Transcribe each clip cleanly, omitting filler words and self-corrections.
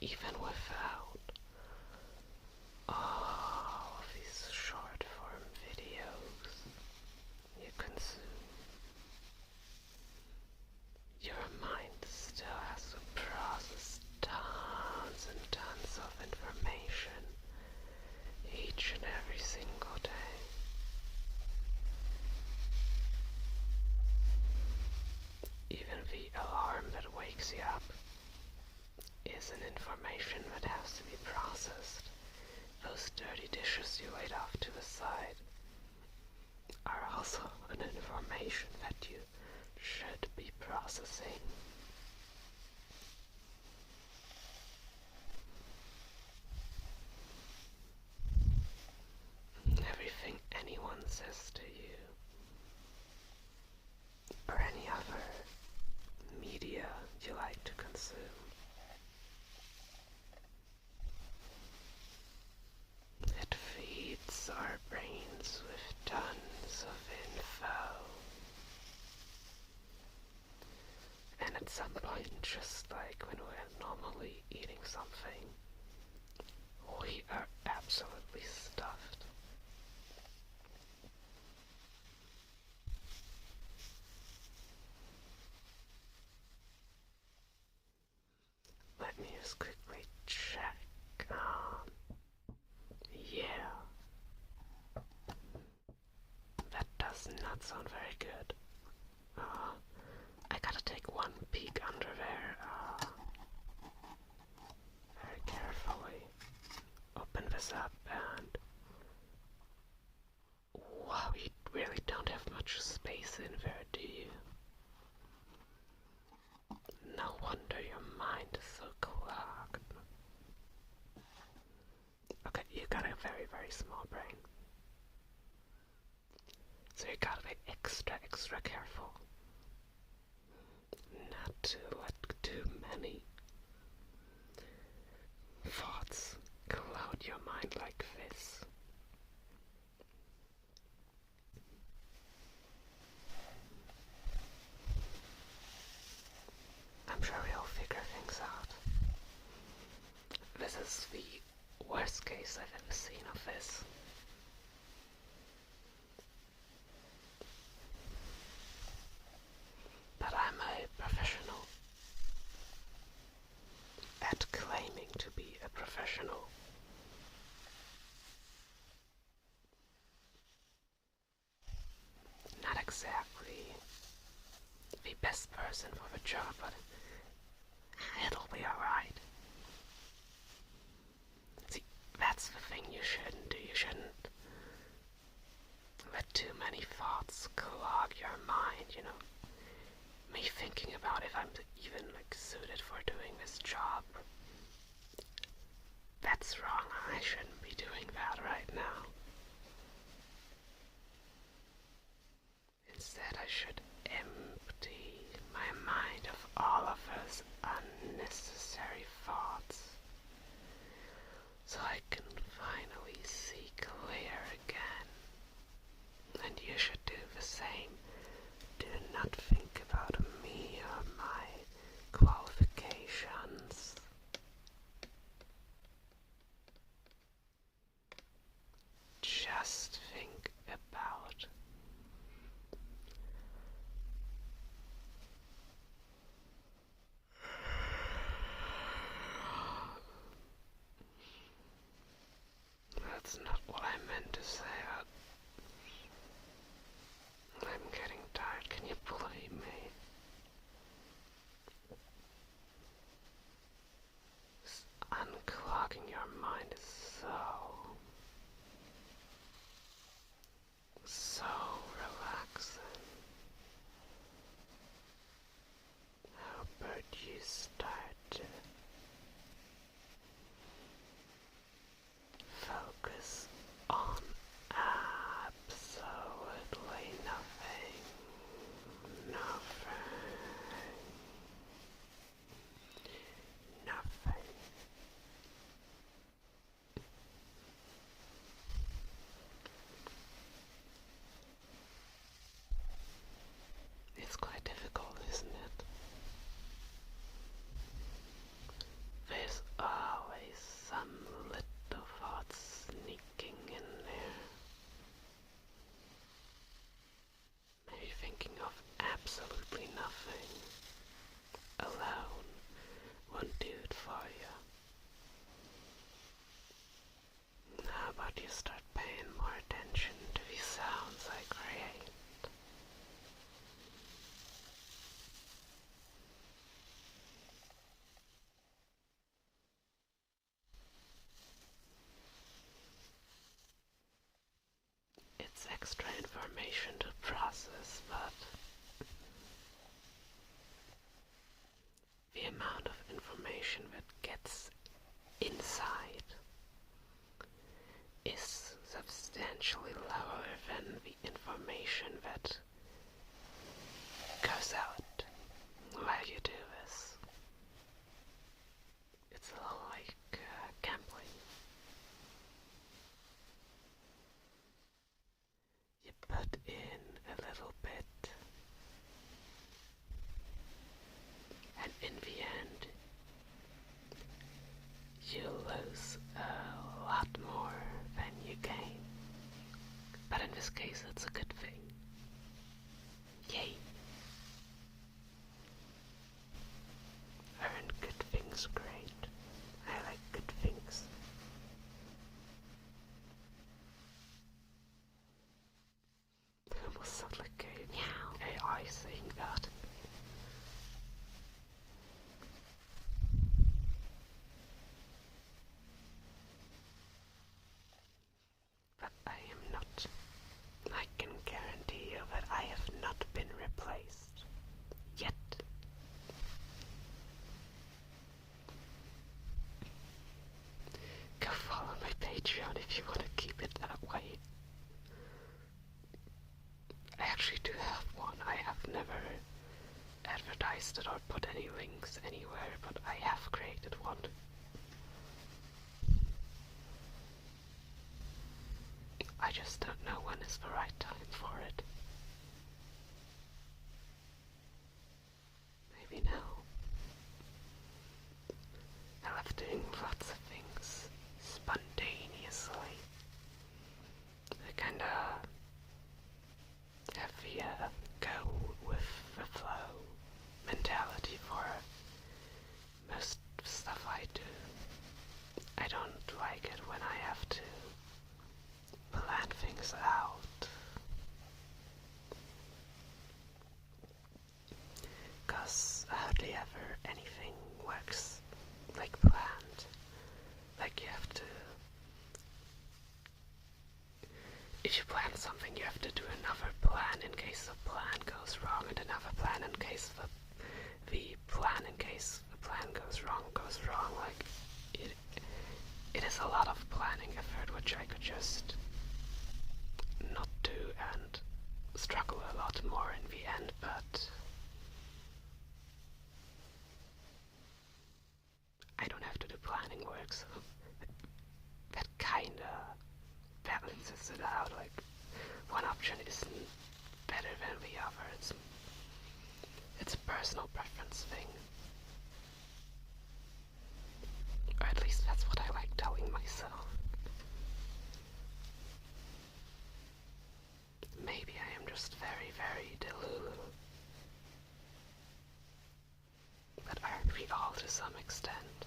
even without all of these short form videos you consume, your mind still has to process tons and tons of information each and every single day. Even the alarm that wakes you up is an information that has to be processed. Those dirty dishes you laid off to the side are also an information that you should be processing. Everything anyone says to you, or any other media you like to consume, it feeds our brains with tons of info. And at some point, just like when we're normally eating something, we are absolutely stuffed. Let me just quickly check. Yeah. That does not sound very good. I gotta take one peek under there. Very carefully. Open this up and... Wow, you really don't have much space in there, do you? No wonder your mind is so clogged. Okay, you got a very, very small brain. So you gotta be extra careful not to let too many thoughts cloud your mind like this. I'm sure we'll figure things out. This is the worst case I've ever seen of this. But I'm a professional at claiming to be a professional. Not exactly the best person for the job, but it'll be alright. See, that's the thing you shouldn't do. You shouldn't let too many thoughts clog your mind, you know. Me thinking about if I'm even suited for doing this job. That's wrong. I shouldn't be doing that right now. Instead, I should empty my mind of all of those unnecessary thoughts so I can finally see clear again. And you should do the same. Do not think about me or my qualifications. information to process, but the amount of information that gets inside is substantially lower than the information that goes out while you do this. It's a little like gambling. You put in a little bit, and in the end, you lose a lot more than you gain. But in this case, it's a good thing. Yay! Earn good things great. I like good things. It almost sounds like a AI saying that. But I am not. I can guarantee you that I have not been replaced. Yet. Go follow my Patreon if you want to keep it that way. I actually do have one. I have never advertised it or put any links anywhere, but I have created one. I just don't know when is the right time for it. Maybe now. I love doing lots of things spontaneously. I kinda have the go with the flow mentality for most stuff I do. I don't like it when I have to plan things out, 'cause hardly ever anything works like planned. Like you have to, if you plan something, you have to do another plan in case the plan goes wrong, and another plan in case the plan in case the plan goes wrong. Like it is a lot of planning effort, which I could just not do and struggle a lot more in the end, but I don't have to do planning work, so that kinda balances it out. Like, one option isn't better than the other. It's a personal preference thing. Or at least that's what I like telling myself. Maybe I am just very, very delulu. But aren't we all to some extent?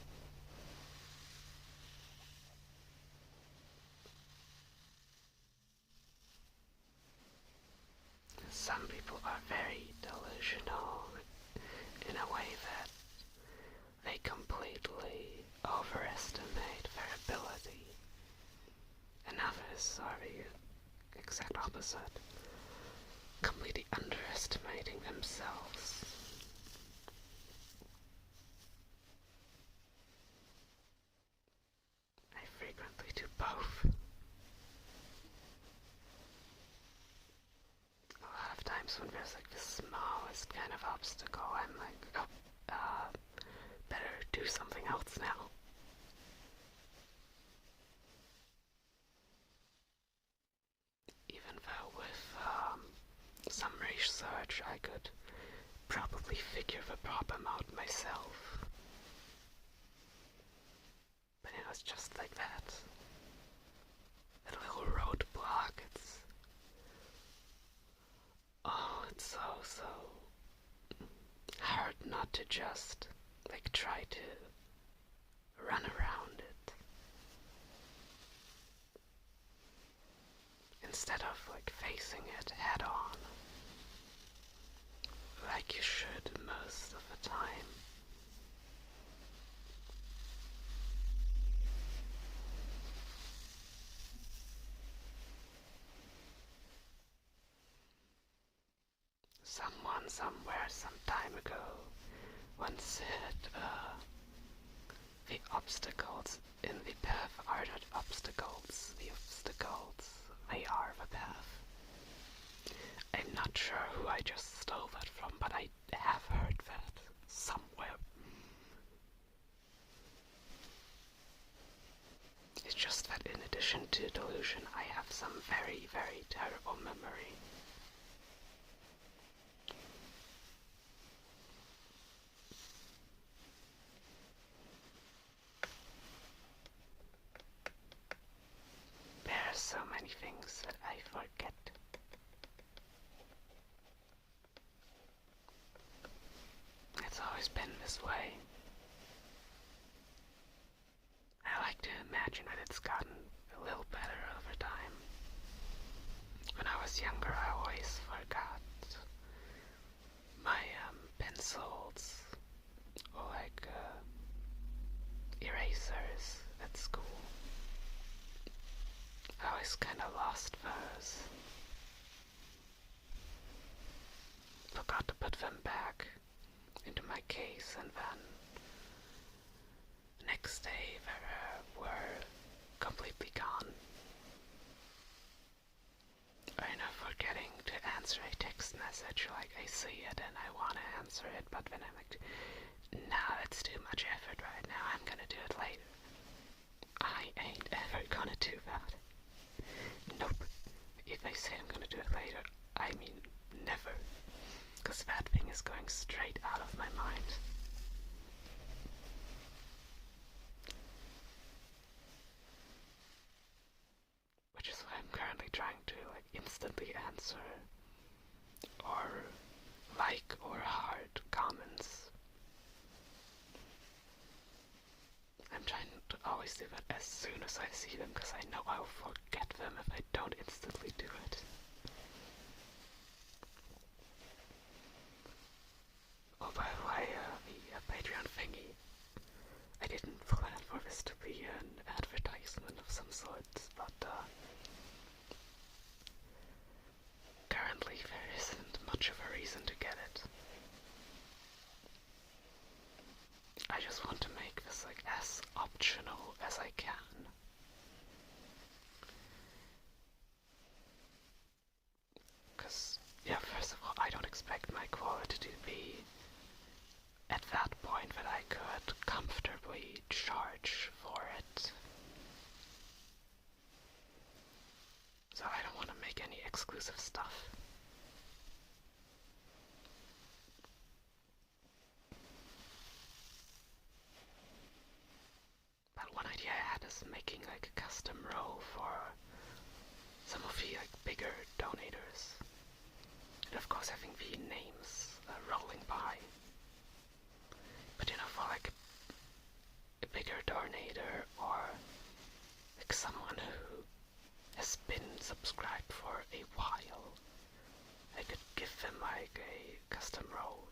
Some people are very delusional in a way that they completely overestimate their ability, and others are the exact opposite, completely underestimating themselves. I frequently do both. A lot of times when there's like the smallest kind of obstacle, I'm like, oh, better do something else now. Even though with some research I could probably figure the problem out myself. But it was just like that. That little roadblock, it's so hard not to just like try to run around it instead of like facing it head on like you should most of the time. Someone somewhere some time ago once said the obstacles in the path are not obstacles. The obstacles, they are the path. I'm not sure who I just stole that from, but I have heard that somewhere. It's just that in addition to delusion, I have some very, very terrible memory. There are so many things that I forget. It's always been this way. I like to imagine that it's gotten a little better over time. When I was younger, I always forgot my pencils or like erasers at school. I always kind of lost those. Forgot to put them back into my case, and then next day they were completely gone. I know forgetting to answer a text message, like I see it and I want to answer it, but then I'm like, nah, that's too much effort right now, I'm gonna do it later. I ain't ever gonna do that. Nope. If I say I'm gonna do it later, I mean never. Because that thing is going straight out of my mind. Which is why I'm currently trying to like instantly answer or like or heart comments. I'm trying to always do that as soon as I see them, because I know I'll forget them if I don't instantly do it. Oh, by the way, the Patreon thingy, I didn't plan for this to be an advertisement of some sort, but currently there isn't much of a reason to get it. I just want to make this like as optional as I can. Because, yeah, first of all, I don't expect my quality to be at that point that I could comfortably charge for it. So I don't want to make any exclusive stuff. But one idea I had is making like a custom row for some of the like bigger donators. And of course having the names rolling by. But you know, for like a bigger donator or like someone who has been subscribed for a while, I could give them like a custom role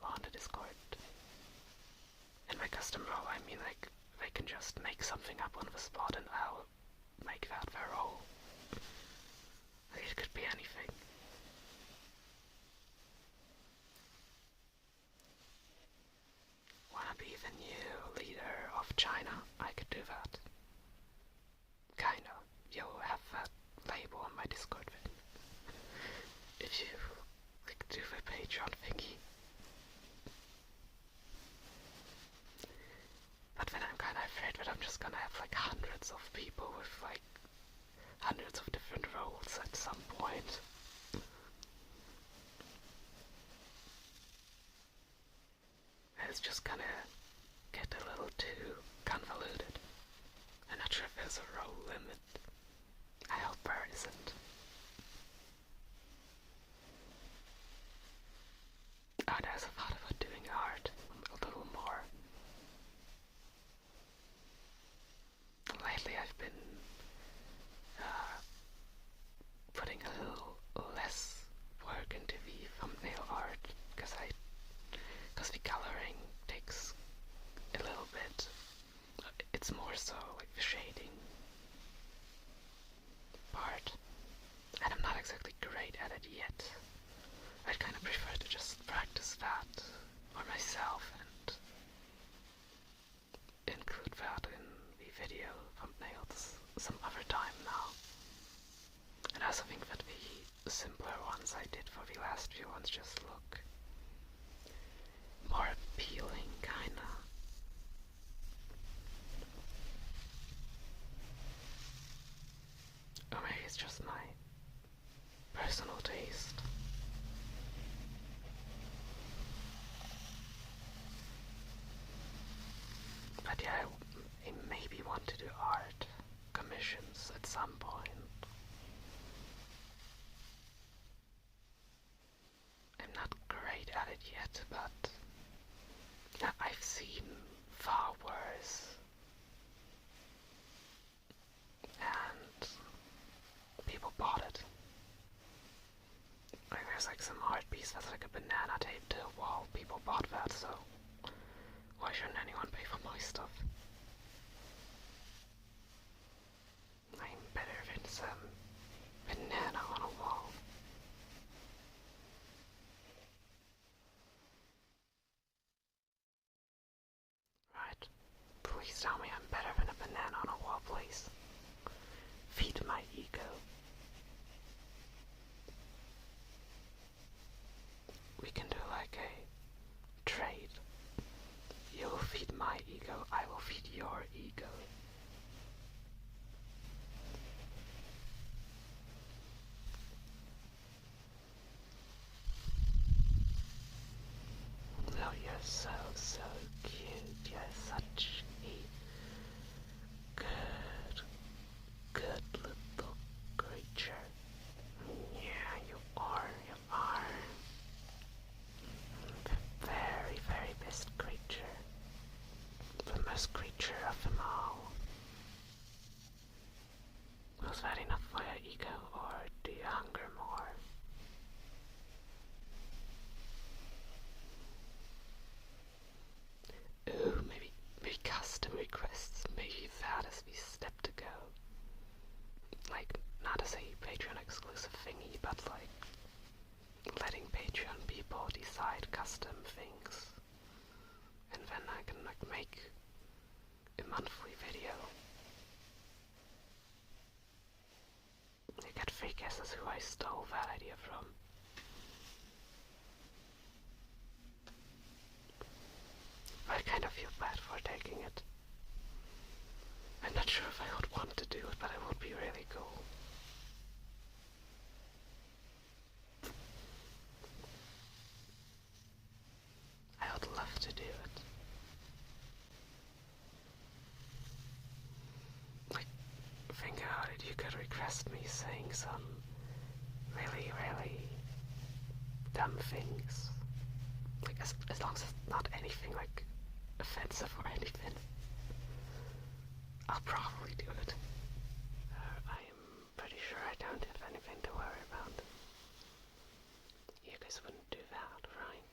on the Discord. And by custom role I mean like they can just make something up on the spot and I'll make that their role. It could be anything. Wanna be the new leader of China? I could do that. Kinda. You'll have that label on my Discord then. If you like do the Patreon thingy. But then I'm kinda afraid that I'm just gonna have like hundreds of people with like hundreds of different roles at some point. It's just gonna get a little too convoluted. I'm not sure if there's a role limit. I hope there isn't. Oh, there's a thought about doing art a little more. Lately I've been putting a little less work into the thumbnail art because the coloring takes a little bit. It's more so like the shading part, and I'm not exactly great at it yet. I'd kind of prefer to just practice that for myself and include that in the video thumbnails some other time now. And I also think that the simpler ones I did for the last few ones just look more appealing, kinda. Or maybe it's just my personal taste. But yeah, I maybe want to do art commissions at some point. I'm not great at it yet, but I've seen far worse. And people bought it. Like there's like some art piece that's like a banana taped to a wall. People bought that, so why shouldn't anyone pay for my stuff? I'm better than some banana on a wall. Right. Please tell me I'm better than a banana on a wall, please. Feed my ego. We can do like a trade. You will feed my ego, I will feed your ego. Oh, you're so, so cute. You're such a good little creature. Yeah, you are. The very, very best creature. The most creature of them all. Was that enough for your ego, or do you hunger more? Ooh, maybe custom requests. Maybe that is the step to go. Like, not as a Patreon exclusive thingy, but like letting Patreon people decide custom things. And then I can like make a monthly video. You get free guesses who I stole that idea from. I kind of feel bad for taking it. I'm not sure if I would want to do it, but it would be really cool. I would love to do it. Like, think about it, you could request me saying some really, really dumb things. Like, as long as it's not anything, like, offensive or anything. I'll probably do it. I am pretty sure I don't have anything to worry about. You guys wouldn't do that, right?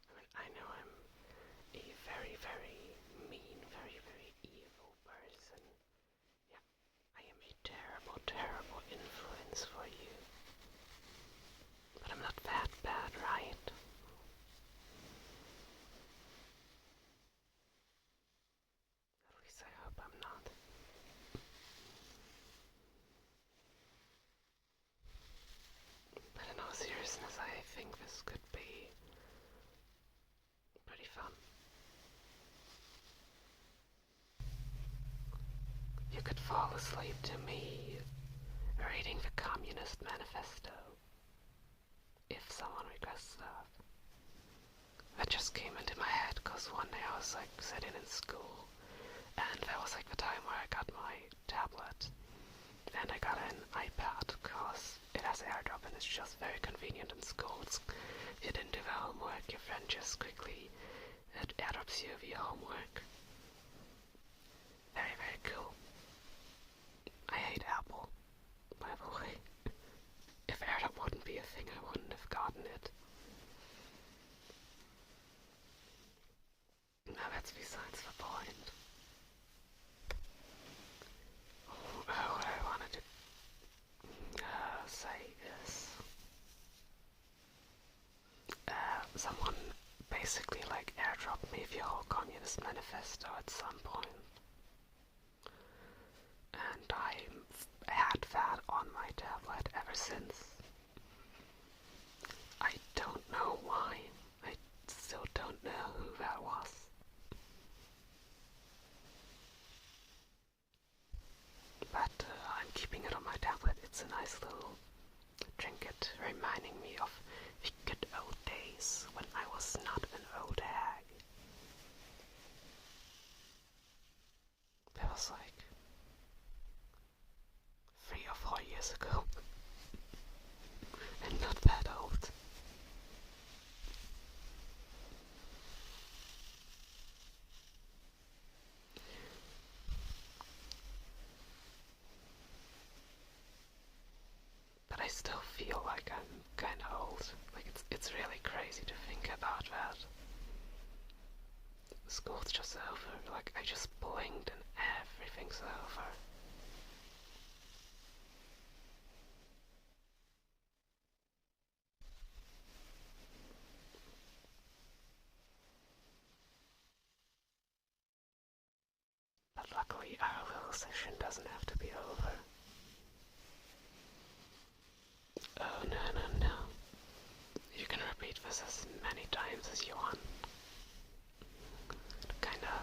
I mean, I know I'm a very, very mean, very, very evil person. Yeah, I am a terrible, terrible influence for you. But I'm not that bad, right? At least I hope I'm not. But in all seriousness, I think this could be pretty fun. You could fall asleep to me reading the Communist Manifesto, if someone requests that. That just came into my head because one day I was like sitting in school, and that was like the time where I got my tablet, and I got an iPad because it has AirDrop and it's just very convenient in school. If you didn't do the homework, your friend just quickly AirDrops you via homework. Very, very cool. I hate Apple, by the way. If AirDrop wouldn't be a thing, I wouldn't have gotten it. Now that's besides the point. What I wanted to say is, one point. And I had that on my tablet ever since. I don't know why. I still don't know who that was. But I'm keeping it on my tablet. It's a nice little trinket reminding me of the good old days when I was not an old hag. That was like 3 or 4 years ago. And not that old. But I still feel like I'm kinda old. Like it's really crazy to think about that. School's just over. Like I just blinked and everything's over. But luckily our little session doesn't have to be over. Oh no. You can repeat this as many times as you want. To kinda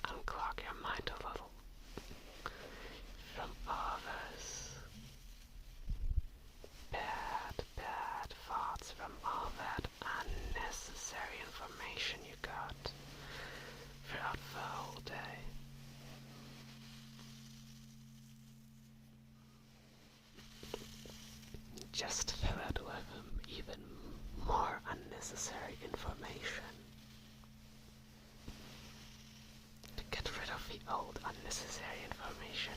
unclog your mind a little. From all those bad thoughts, from all that unnecessary information you got throughout the whole day. Just fill it with even more unnecessary information. To get rid of the old unnecessary information.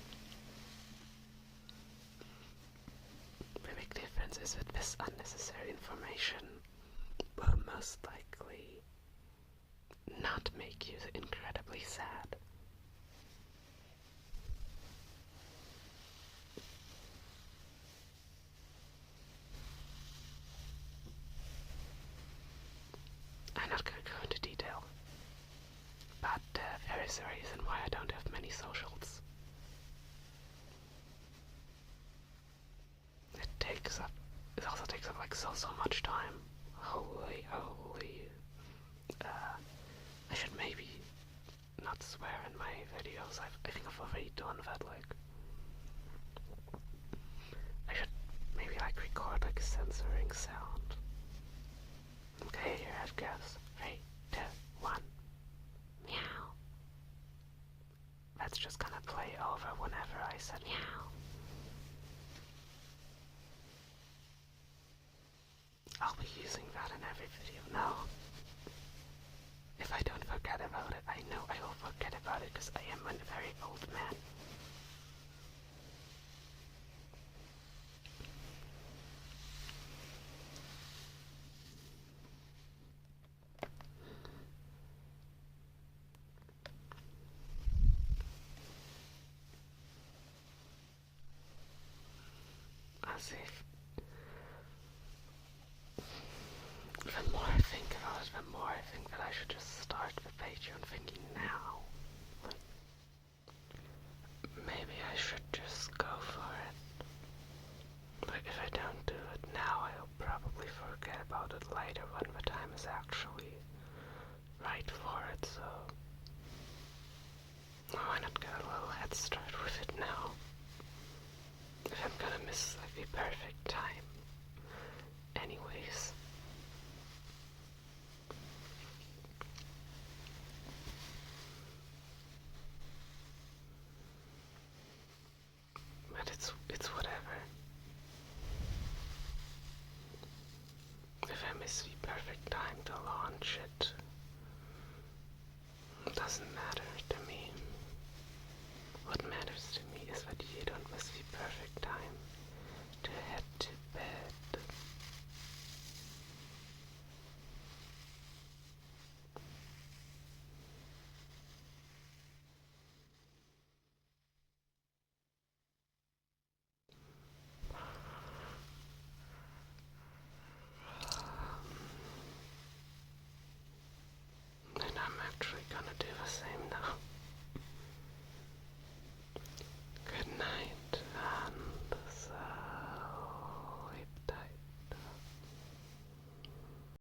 The big difference is that this unnecessary information will most likely not make you incredibly sad. I'm not going to go into detail, but there is a reason why I don't have many socials. It also takes up like so much time. Holy. I should maybe not swear in my videos. I think I've already done that, like. I should maybe like record like a censoring sound. Okay, here it goes. 3, 2, 1. Meow. That's just gonna play over whenever I said meow. I'll be using that in every video now. If I don't forget about it, I know I will forget about it because I am a very old man. As if the more I think about it, the more I think that I should just start the Patreon thinking now. But maybe I should just go for it. But if I don't do it now, I'll probably forget about it later when the time is actually right for it, so why not get a little head start with it now? If I'm gonna miss like the perfect time. Anyways. But it's whatever. If I miss the perfect time to launch it, doesn't matter.